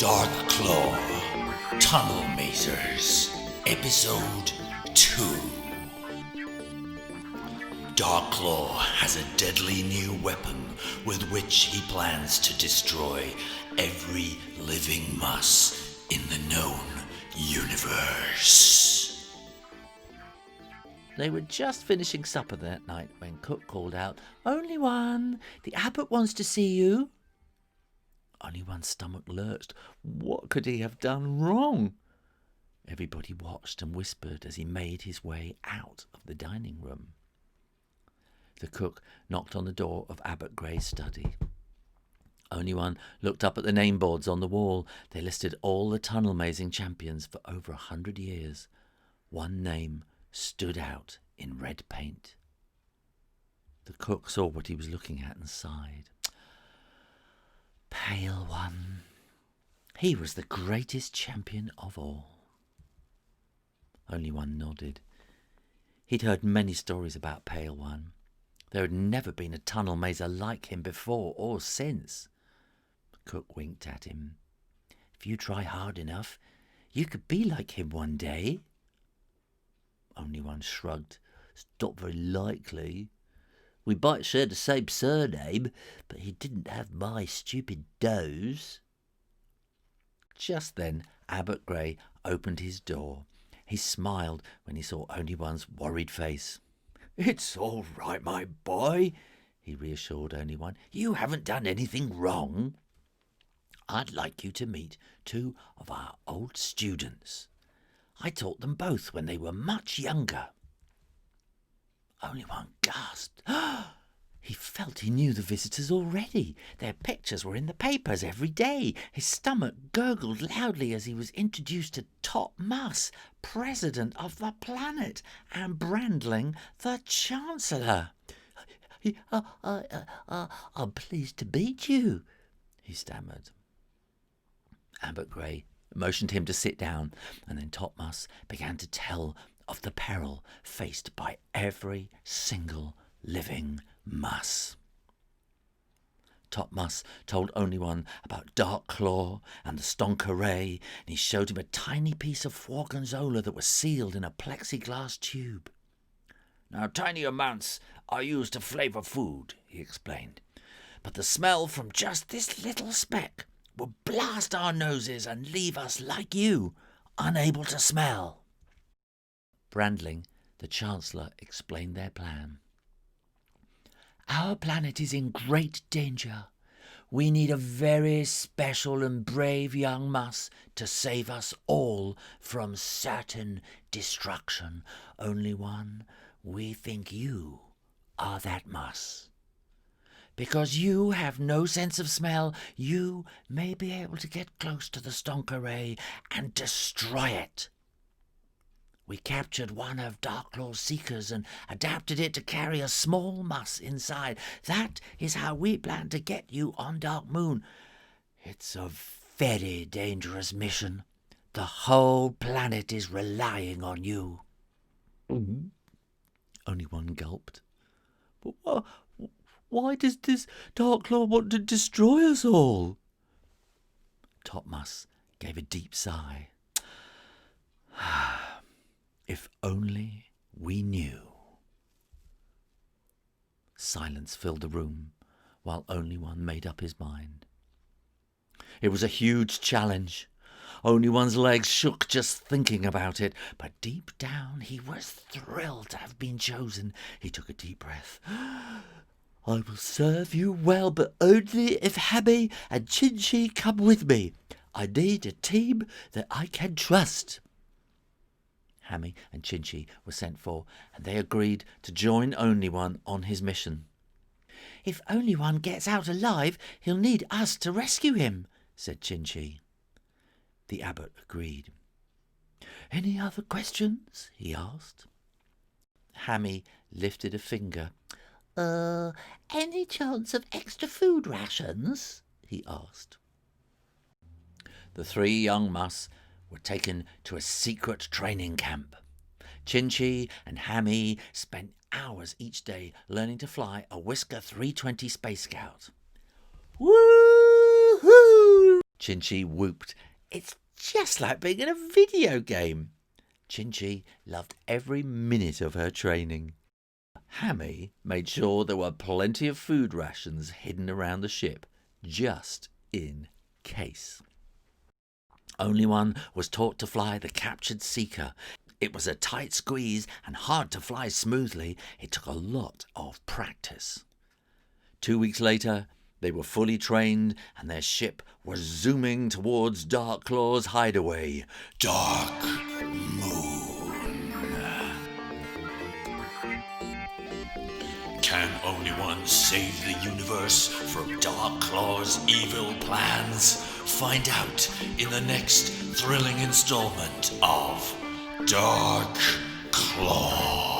Dark Claw, Tunnel Mazers, Episode 2. Dark Claw has a deadly new weapon with which he plans to destroy every living muss in the known universe. They were just finishing supper that night when Cook called out, "Onlee One, the abbot wants to see you." Onlee One's stomach lurched. What could he have done wrong? Everybody watched and whispered as he made his way out of the dining room. The cook knocked on the door of Abbot Gray's study. Onlee One looked up at the name boards on the wall. They listed all the tunnel mazing champions for over 100 years. One name stood out in red paint. The cook saw what he was looking at and sighed. Pale One. He was the greatest champion of all. Onlee One nodded. He'd heard many stories about Pale One. There had never been a tunnel mazer like him before or since. The cook winked at him. If you try hard enough, you could be like him one day. Onlee One shrugged. It's not very likely. We might share the same surname, but he didn't have my stupid nose. Just then, Abbot Gray opened his door. He smiled when he saw Onlee One's worried face. "It's all right, my boy," he reassured Onlee One. "You haven't done anything wrong. I'd like you to meet two of our old students. I taught them both when they were much younger." Onlee One gasped. He felt he knew the visitors already. Their pictures were in the papers every day. His stomach gurgled loudly as he was introduced to Top Muss, President of the planet, and Brandling, the Chancellor. I'm pleased to meet you," he stammered. Abbot Gray motioned him to sit down, and then Top Muss began to tell of the peril faced by every single living muss. Top Muss told Onlee One about Dark Claw and the Stonker Ray, and he showed him a tiny piece of Fworgonzola that was sealed in a plexiglass tube. "Now, tiny amounts are used to flavour food," he explained, "but the smell from just this little speck will blast our noses and leave us like you, unable to smell." Brandling, the Chancellor, explained their plan. "Our planet is in great danger. We need a very special and brave young muss to save us all from certain destruction. Onlee One, we think you are that muss. Because you have no sense of smell, you may be able to get close to the Stonker Ray and destroy it. We captured one of Dark Claw's seekers and adapted it to carry a small muss inside. That is how we plan to get you on Dark Moon. It's a very dangerous mission. The whole planet is relying on you." Onlee One gulped. "But why does this Dark Claw want to destroy us all?" Top Muss gave a deep sigh. "If only we knew." Silence filled the room while Onlee One made up his mind. It was a huge challenge. Onlee One's legs shook just thinking about it, but deep down he was thrilled to have been chosen. He took a deep breath. "I will serve you well, but only if Hammee and Chinchee come with me. I need a team that I can trust." Hammee and Chinchee were sent for, and they agreed to join Onlee One on his mission. "If Onlee One gets out alive, he'll need us to rescue him," said Chinchee. The abbot agreed. "Any other questions?" he asked. Hammee lifted a finger. Any chance of extra food rations?" he asked. The three young muss were taken to a secret training camp. Chinchee and Hammee spent hours each day learning to fly a Whisker 320 Space Scout. "Woo-hoo!" Chinchee whooped. It's just like being in a video game. Chinchee loved every minute of her training. Hammee made sure there were plenty of food rations hidden around the ship, just in case. Onlee One was taught to fly the captured seeker. It was a tight squeeze and hard to fly smoothly. It took a lot of practice. 2 weeks later, they were fully trained and their ship was zooming towards Darklaw's hideaway. Dark Moon. Can Onlee One save the universe from Darklaw's evil plans? Find out in the next thrilling installment of Dark Claw.